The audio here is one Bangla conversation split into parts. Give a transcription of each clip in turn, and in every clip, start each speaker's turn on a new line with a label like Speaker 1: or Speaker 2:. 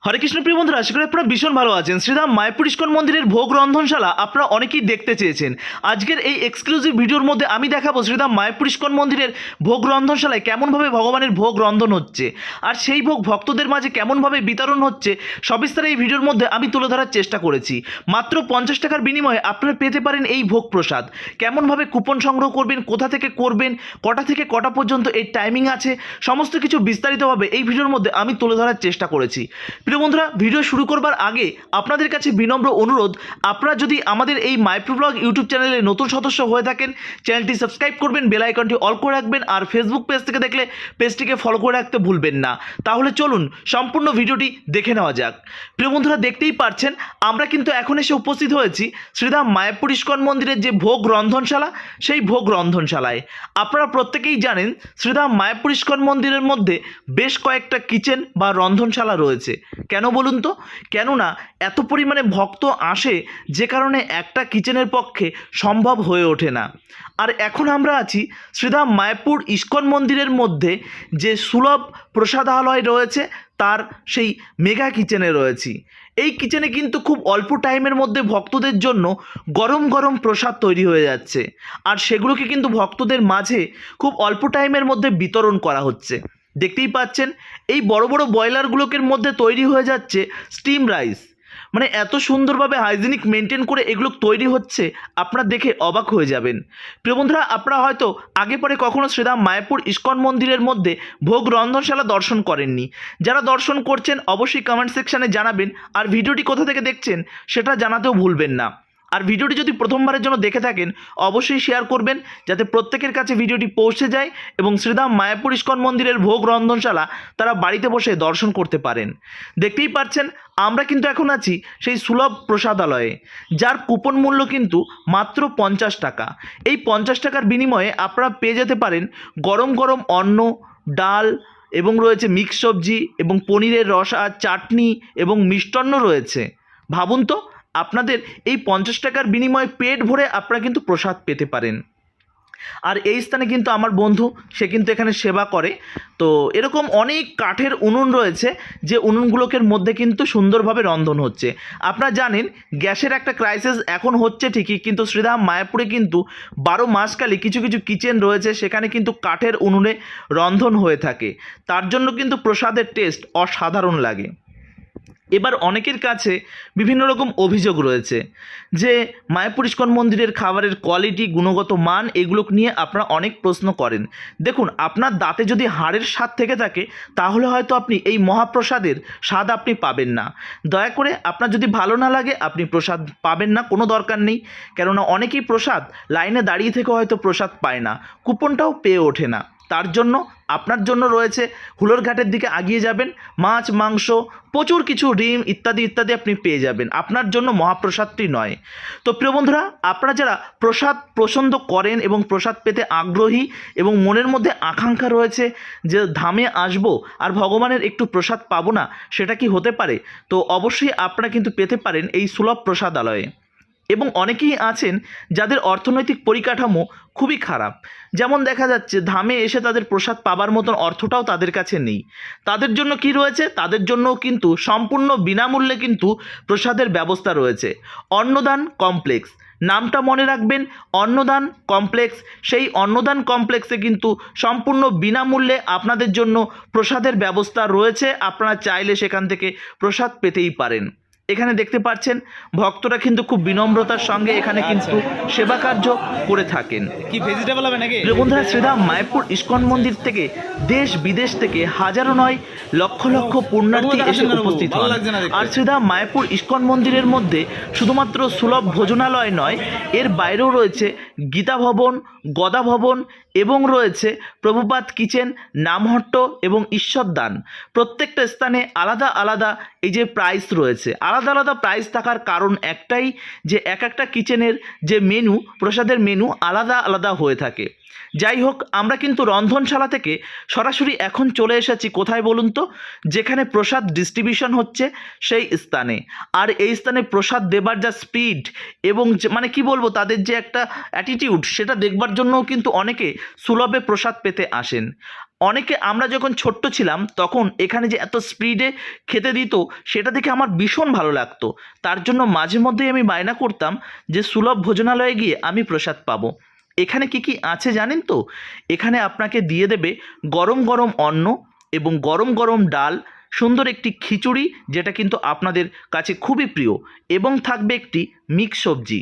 Speaker 1: হরে কৃষ্ণ প্রিয় বন্ধুরা, আশা করি আপনারা ভীষণ ভালো আছেন। শ্রীধাম মায়াপুর ইস্কন মন্দিরের ভোগ রন্ধনশালা আপনারা অনেকেই দেখতে চেয়েছেন। আজকের এই এক্সক্লুসিভ ভিডিওর মধ্যে আমি দেখাবো শ্রীধাম মায়াপুর ইস্কন মন্দিরের ভোগ রন্ধনশালায় কেমনভাবে ভগবানের ভোগ রন্ধন হচ্ছে, আর সেই ভোগ ভক্তদের মাঝে কেমনভাবে বিতরণ হচ্ছে সবিস্তারে এই ভিডিওর মধ্যে আমি তুলে ধরার চেষ্টা করেছি। মাত্র 50 টাকার বিনিময়ে আপনারা পেতে পারেন এই ভোগ প্রসাদ। কেমনভাবে কুপন সংগ্রহ করবেন, কোথা থেকে করবেন, কটা থেকে কটা পর্যন্ত এই টাইমিং আছে, সমস্ত কিছু বিস্তারিতভাবে এই ভিডিওর মধ্যে আমি তুলে ধরার চেষ্টা করেছি। প্রিয় বন্ধুরা, ভিডিও শুরু করবার আগে আপনাদের কাছে বিনম্র অনুরোধ, আপনারা যদি আমাদের এই মাইপ্রো ব্লগ ইউটিউব চ্যানেলে নতুন সদস্য হয়ে থাকেন, চ্যানেলটি সাবস্ক্রাইব করবেন, বেল আইকনটি অল করে রাখবেন, আর ফেসবুক পেজ থেকে দেখলে পেজটিকে ফলো করে রাখতে ভুলবেন না। তাহলে চলুন সম্পূর্ণ ভিডিওটি দেখে নেওয়া যাক। প্রিয় বন্ধুরা, দেখতেই পাচ্ছেন আমরা কিন্তু এখন এসে উপস্থিত হয়েছি শ্রীধাম মায়াপুর ইস্কন মন্দিরের যে ভোগ রন্ধনশালা, সেই ভোগ রন্ধনশালায়। আপনারা প্রত্যেকেই জানেন শ্রীধাম মায়াপুর ইস্কন মন্দিরের মধ্যে বেশ কয়েকটা কিচেন বা রন্ধনশালা রয়েছে। কেন বলুন তো? কেননা এত পরিমাণে ভক্ত আসে, যে কারণে একটা কিচেনের পক্ষে সম্ভব হয়ে ওঠে না। আর এখন আমরা আছি শ্রীধাম মায়াপুর ইস্কন মন্দিরের মধ্যে যে সুলভ প্রসাদালয় রয়েছে তার সেই মেগা কিচেনে রয়েছি। এই কিচেনে কিন্তু খুব অল্প টাইমের মধ্যে ভক্তদের জন্য গরম গরম প্রসাদ তৈরি হয়ে যাচ্ছে, আর সেগুলোকে কিন্তু ভক্তদের মাঝে খুব অল্প টাইমের মধ্যে বিতরণ করা হচ্ছে। দেখতেই পাচ্ছেন এই বড় বড় বয়লারগুলোকে মধ্যে তৈরি হয়ে যাচ্ছে স্টিম রাইস। মানে এত সুন্দরভাবে হাইজিনিক মেনটেন করে এগুলো তৈরি হচ্ছে, আপনারা দেখে অবাক হয়ে যাবেন। প্রিয় বন্ধুরা, আপনারা হয়তো আগে পরে কখনো শ্রীধাম মায়াপুর ইস্কন মন্দিরের মধ্যে ভোগ রন্ধনশালা দর্শন করেননি। যারা দর্শন করছেন অবশ্যই কমেন্ট সেকশানে জানাবেন, আর ভিডিওটি কোথা থেকে দেখছেন সেটা জানাতেও ভুলবেন না। আর ভিডিওটি যদি প্রথমবারের জন্য দেখে থাকেন অবশ্যই শেয়ার করবেন, যাতে প্রত্যেকের কাছে ভিডিওটি পৌঁছে যায় এবং শ্রীধাম মায়াপুর ইস্কন মন্দিরের ভোগ রন্ধনশালা তারা বাড়িতে বসে দর্শন করতে পারেন। দেখতেই পাচ্ছেন আমরা কিন্তু এখন আছি সেই সুলভ প্রসাদালয়ে, যার কুপন মূল্য কিন্তু মাত্র 50 টাকা। এই 50 টাকার বিনিময়ে আপনারা পেয়ে যেতে পারেন গরম গরম অন্ন, ডাল, এবং রয়েছে মিক্স সবজি এবং পনিরের রসা, চাটনি এবং মিষ্টান্ন রয়েছে। ভাবুন তো, আপনাদের এই 50 টাকার বিনিময়ে পেট ভরে আপনারা কিন্তু প্রসাদ পেতে পারেন। আর এই স্থানে কিন্তু আমার বন্ধু, সে কিন্তু এখানে সেবা করে। তো এরকম অনেক কাঠের উনুন রয়েছে, যে উনুনগুলোকে মধ্যে কিন্তু সুন্দরভাবে রন্ধন হচ্ছে। আপনারা জানেন গ্যাসের একটা ক্রাইসিস এখন হচ্ছে ঠিকই, কিন্তু শ্রীধাম মায়াপুরে কিন্তু 12 মাসকালই কিছু কিছু কিচেন রয়েছে, সেখানে কিন্তু কাঠের উনুনে রন্ধন হয়ে থাকে। তার জন্য কিন্তু প্রসাদের টেস্ট অসাধারণ লাগে। এবার অনেকের কাছে বিভিন্ন রকম অভিযোগ রয়েছে যে মায়াপুর ইস্কন মন্দিরের খাবারের কোয়ালিটি, গুণগত মান, এগুলো নিয়ে আপনারা অনেক প্রশ্ন করেন। দেখুন, আপনার দাঁতে যদি হাড়ের স্বাদ থেকে থাকে তাহলে হয়তো আপনি এই মহাপ্রসাদের স্বাদ আপনি পাবেন না। দয়া করে আপনার যদি ভালো না লাগে আপনি প্রসাদ পাবেন না, কোনো দরকার নেই। কেননা অনেকেই প্রসাদ লাইনে দাঁড়িয়ে থেকে হয়তো প্রসাদ পায় না, কুপনটাও পেয়ে ওঠে না। তার জন্য আপনার জন্য রয়েছে হুলোরঘাটের দিকে আগিয়ে যাবেন, মাছ, মাংস, প্রচুর কিছু, ডিম ইত্যাদি ইত্যাদি আপনি পেয়ে যাবেন। আপনার জন্য মহাপ্রসাদটি নয়। তো প্রিয় বন্ধুরা, আপনারা যারা প্রসাদ পছন্দ করেন এবং প্রসাদ পেতে আগ্রহী এবং মনের মধ্যে আকাঙ্ক্ষা রয়েছে যে ধামে আসবো আর ভগবানের একটু প্রসাদ পাবো না, সেটা কি হতে পারে? তো অবশ্যই আপনারা কিন্তু পেতে পারেন এই সুলভ প্রসাদালয়ে। এবং অনেকেই আছেন যাদের অর্থনৈতিক পরিকাঠামো খুবই খারাপ, যেমন দেখা যাচ্ছে ধামে এসে তাদের প্রসাদ পাবার মতন অর্থটাও তাদের কাছে নেই। তাদের জন্য কি রয়েছে? তাদের জন্যও কিন্তু সম্পূর্ণ বিনামূল্যে কিন্তু প্রসাদের ব্যবস্থা রয়েছে। অন্নদান কমপ্লেক্স, নামটা মনে রাখবেন, অন্নদান কমপ্লেক্স। সেই অন্নদান কমপ্লেক্সে কিন্তু সম্পূর্ণ বিনামূল্যে আপনাদের জন্য প্রসাদের ব্যবস্থা রয়েছে। আপনারা চাইলে সেখান থেকে প্রসাদ পেতেই পারেন। এখানে দেখতে পাচ্ছেন ভক্তরা কিন্তু খুব বিনম্রতার সঙ্গে এখানে কিন্তু সেবা কার্য করে থাকেন।
Speaker 2: কি ভেজিটেবল হবে নাকি?
Speaker 1: বন্ধুরা, শ্রীধাম মায়াপুর ইস্কন মন্দির থেকে দেশ বিদেশ থেকে হাজারো নয় লক্ষ লক্ষ পুণ্যার্থী এসে উপস্থিত হন। আর শ্রীধাম মায়াপুর ইস্কন মন্দিরের মধ্যে শুধুমাত্র সুলভ ভোজনালয় নয়, এর বাইরেও রয়েছে গীতা ভবন, গদা ভবন এবং রয়েছে প্রভুপাত কিচেন, নামহট্ট এবং ঈশ্বরদান। প্রত্যেকটা স্থানে আলাদা আলাদা এই যে প্রাইস রয়েছে। আলাদা আলাদা প্রাইস থাকার কারণ একটাই, যে এক একটা কিচেনের যে মেনু, প্রসাদের মেনু আলাদা আলাদা হয়ে থাকে। যাই হোক, আমরা কিন্তু রন্ধনশালা থেকে সরাসরি এখন চলে এসেছি কোথায় বলুন তো? যেখানে প্রসাদ ডিস্ট্রিবিউশন হচ্ছে সেই স্থানে। আর এই স্থানে প্রসাদ দেবার যা স্পিড এবং মানে কি বলবো, তাদের যে একটা অ্যাটিটিউড, সেটা দেখবার জন্যও কিন্তু অনেকে সুলভে প্রসাদ পেতে আসেন। অনেকে আমরা যখন ছোট্ট ছিলাম তখন এখানে যে এত স্পিডে খেতে দিত সেটা দেখে আমার ভীষণ ভালো লাগতো। তার জন্য মাঝে মধ্যেই আমি বায়না করতাম যে সুলভ ভোজনালয়ে গিয়ে আমি প্রসাদ পাবো। এখানে কি কি আছে জানেন তো? এখানে আপনাকে দিয়ে দেবে গরম গরম অন্ন এবং গরম গরম ডাল, সুন্দর একটি খিচুড়ি যেটা কিন্তু আপনাদের কাছে খুবই প্রিয়, এবং থাকবে একটি মিক্স সবজি,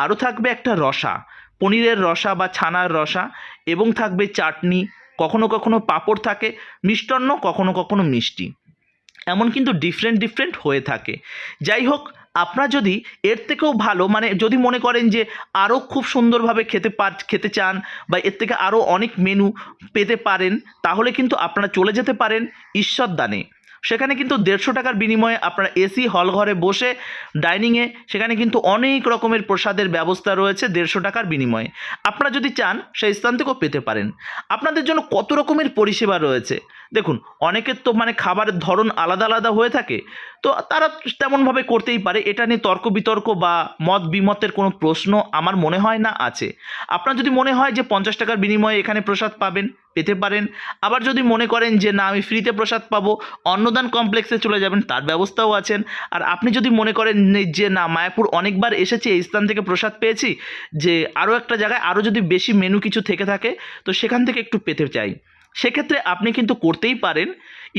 Speaker 1: আরও থাকবে একটা রসা, পনিরের রসা বা ছানার রসা, এবং থাকবে চাটনি, কখনো কখনো পাঁপড় থাকে, মিষ্টান্ন, কখনো কখনো মিষ্টি, এমন কিন্তু ডিফারেন্ট ডিফারেন্ট হয়ে থাকে। যাই হোক, আপনারা যদি এর থেকেও ভালো মানে যদি মনে করেন যে আরও খুব সুন্দরভাবে খেতে চান বা এর থেকে আরও অনেক মেনু পেতে পারেন, তাহলে কিন্তু আপনারা চলে যেতে পারেন ঈশ্বরদানে। সেখানে কিন্তু 150 টাকার বিনিময়ে আপনারা এসি হল ঘরে বসে ডাইনিংয়ে সেখানে কিন্তু অনেক রকমের প্রসাদের ব্যবস্থা রয়েছে 150 টাকার বিনিময়ে। আপনারা যদি চান সেই স্থান থেকেও পেতে পারেন। আপনাদের জন্য কত রকমের পরিষেবা রয়েছে দেখুন। অনেকের তো মানে খাবারের ধরন আলাদা আলাদা হয়ে থাকে, তো তারা তেমনভাবে করতেই পারে। এটা নিয়ে তর্ক বিতর্ক বা মত বিমতের কোনো প্রশ্ন আমার মনে হয় না আছে। আপনার যদি মনে হয় যে 50 টাকার বিনিময়ে এখানে প্রসাদ পেতে পারেন। আবার যদি মনে করেন যে না আমি ফ্রিতে প্রসাদ পাবো, অন্নদান কমপ্লেক্সে চলে যাবেন, তার ব্যবস্থাও আছেন। আর আপনি যদি মনে করেন যে না মায়াপুর অনেকবার এসেছি, এই স্থান থেকে প্রসাদ পেয়েছি, যে আরও একটা জায়গায় আরও যদি বেশি মেনু কিছু থেকে থাকে তো সেখান থেকে একটু পেতে চাই, সেক্ষেত্রে আপনি কিন্তু করতেই পারেন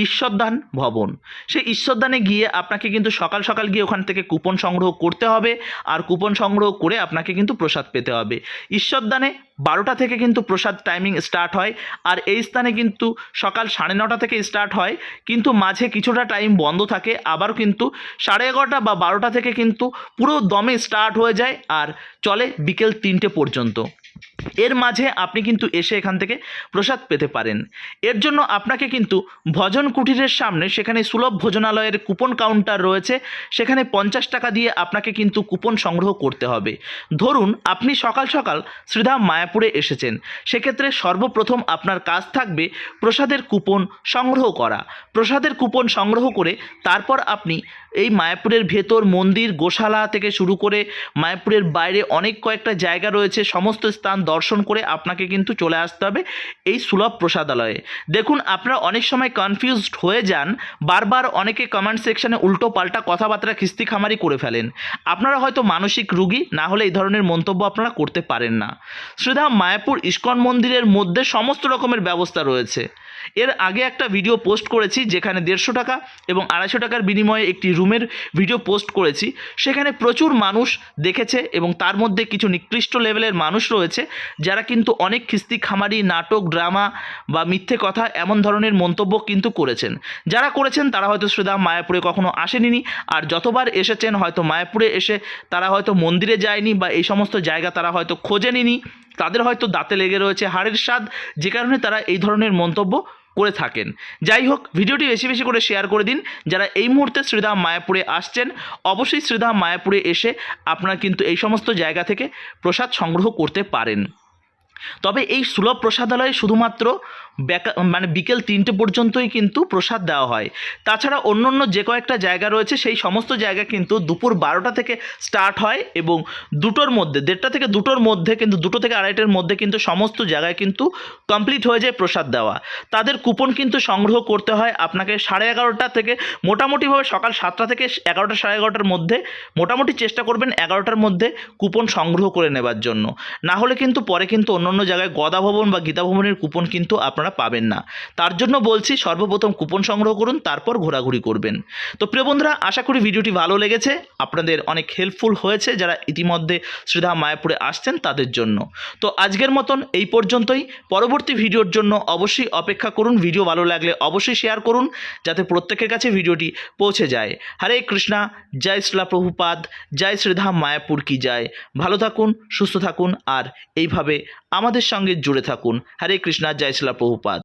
Speaker 1: ঈশ্বরদান ভবন। সেই ঈশ্বরদানে গিয়ে আপনাকে কিন্তু সকাল সকাল গিয়ে ওখান থেকে কুপন সংগ্রহ করতে হবে, আর কুপন সংগ্রহ করে আপনাকে কিন্তু প্রসাদ পেতে হবে। ঈশ্বরদানে 12টা থেকে কিন্তু প্রসাদ টাইমিং স্টার্ট হয়, আর এই স্থানে কিন্তু সকাল 9:30 থেকে স্টার্ট হয়, কিন্তু মাঝে কিছুটা টাইম বন্ধ থাকে। আবার কিন্তু 11:30 বা 12টা থেকে কিন্তু পুরো দমে স্টার্ট হয়ে যায় আর চলে বিকেল 3টে পর্যন্ত। এর মাঝে আপনি কিন্তু এসে এখান থেকে প্রসাদ পেতে পারেন। এর জন্য আপনাকে কিন্তু ভজন কুটিরের সামনে সেখানে সুলভ ভোজনালয়ের কুপন কাউন্টার রয়েছে, সেখানে 50 টাকা দিয়ে আপনাকে কিন্তু কুপন সংগ্রহ করতে হবে। ধরুন আপনি সকাল সকাল শ্রীধাম মায়াপুরে এসেছেন, সেক্ষেত্রে সর্বপ্রথম আপনার কাজ থাকবে প্রসাদের কুপন সংগ্রহ করা। প্রসাদের কুপন সংগ্রহ করে তারপর আপনি এই মায়াপুরের ভেতর মন্দির, গোশালা থেকে শুরু করে মায়াপুরের বাইরে অনেক কয়েকটা জায়গা রয়েছে, সমস্ত স্থান দর্শন করে আপনাকে কিন্তু চলে আসতে হবে এই সুলভ প্রসাদালয়ে। দেখুন আপনারা অনেক সময় কনফিউজড হয়ে যান, বারবার অনেকে কমেন্ট সেকশনে উল্টো পাল্টা কথাবার্তা খিস্তি খামারি করে ফেলেন। আপনারা হয়তো মানসিক রোগী, না হলে এই ধরনের মন্তব্য আপনারা করতে পারেন না। শ্রীধাম মায়াপুর ইস্কন মন্দিরের মধ্যে সমস্ত রকমের ব্যবস্থা রয়েছে। এর আগে একটা ভিডিও পোস্ট করেছি যেখানে 150 টাকা এবং 250 টাকার বিনিময়ে একটি রুমের ভিডিও পোস্ট করেছি। সেখানে প্রচুর মানুষ দেখেছে এবং তার মধ্যে কিছু নিকৃষ্ট লেভেলের মানুষ রয়েছে যারা কিন্তু অনেক খিস্তি খামারি, নাটক, ড্রামা বা মিথ্যে কথা এমন ধরনের মন্তব্য কিন্তু করেছেন। যারা করেছেন তারা হয়তো শ্রীধাম মায়াপুরে কখনো আসেনি, আর যতবার এসেছেন হয়তো মায়াপুরে এসে তারা হয়তো মন্দিরে যায়নি বা এই সমস্ত জায়গা তারা হয়তো খোঁজেনি, তাদের হয়তো দাঁতে লেগে রয়েছে হাড়ের স্বাদ, যে কারণে তারা এই ধরনের মন্তব্য করে থাকেন। যাই হোক, ভিডিওটি বেশি বেশি করে শেয়ার করে দিন। যারা এই মুহূর্তে শ্রীধাম মায়াপুরে আসছেন অবশ্যই শ্রীধাম মায়াপুরে এসে আপনারা কিন্তু এই সমস্ত জায়গা থেকে প্রসাদ সংগ্রহ করতে পারেন। তবে এই সুলভ প্রসাদালয়ে শুধুমাত্র বিকেল 3টে পর্যন্তই কিন্তু প্রসাদ দেওয়া হয়। তাছাড়া অন্য অন্য যে কয়েকটা জায়গা রয়েছে সেই সমস্ত জায়গা কিন্তু দুপুর 12টা থেকে স্টার্ট হয় এবং 2টোর মধ্যে, 1:30 থেকে 2টোর মধ্যে, কিন্তু 2টো থেকে 2:30টার মধ্যে কিন্তু সমস্ত জায়গায় কিন্তু কমপ্লিট হয়ে যায় প্রসাদ দেওয়া। তাদের কুপন কিন্তু সংগ্রহ করতে হয় আপনাকে 11:30টা থেকে, মোটামুটিভাবে সকাল 7টা থেকে 11টা, 11:30টার মধ্যে মোটামুটি চেষ্টা করবেন 11টার মধ্যে কুপন সংগ্রহ করে নেবার জন্য। না হলে কিন্তু পরে কিন্তু অন্য জায়গায় গদা ভবন বা গীতা ভবনের কুপন কিন্তু আপনারা পাবেন না। তার জন্য বলছি সর্বপ্রথম কুপন সংগ্রহ করুন, তারপর ঘোরাঘুরি করবেন। তো প্রিয় বন্ধুরা, আশা করি ভিডিওটি ভালো লেগেছে, আপনাদের অনেক হেল্পফুল হয়েছে যারা ইতিমধ্যে শ্রীধাম মায়াপুরে আসছেন তাদের জন্য। তো আজকের মতন এই পর্যন্তই। পরবর্তী ভিডিওর জন্য অবশ্যই অপেক্ষা করুন। ভিডিও ভালো লাগলে অবশ্যই শেয়ার করুন যাতে প্রত্যেকের কাছে ভিডিওটি পৌঁছে যায়। হরে কৃষ্ণা, জয় শ্রীলা প্রভুপাদ, জয় শ্রীধাম মায়াপুর কি জয়। ভালো থাকুন, সুস্থ থাকুন, আর এইভাবে আমাদের সঙ্গে জুড়ে থাকুন। হরে কৃষ্ণা, জয় শ্রীলা প্রভুপাদ।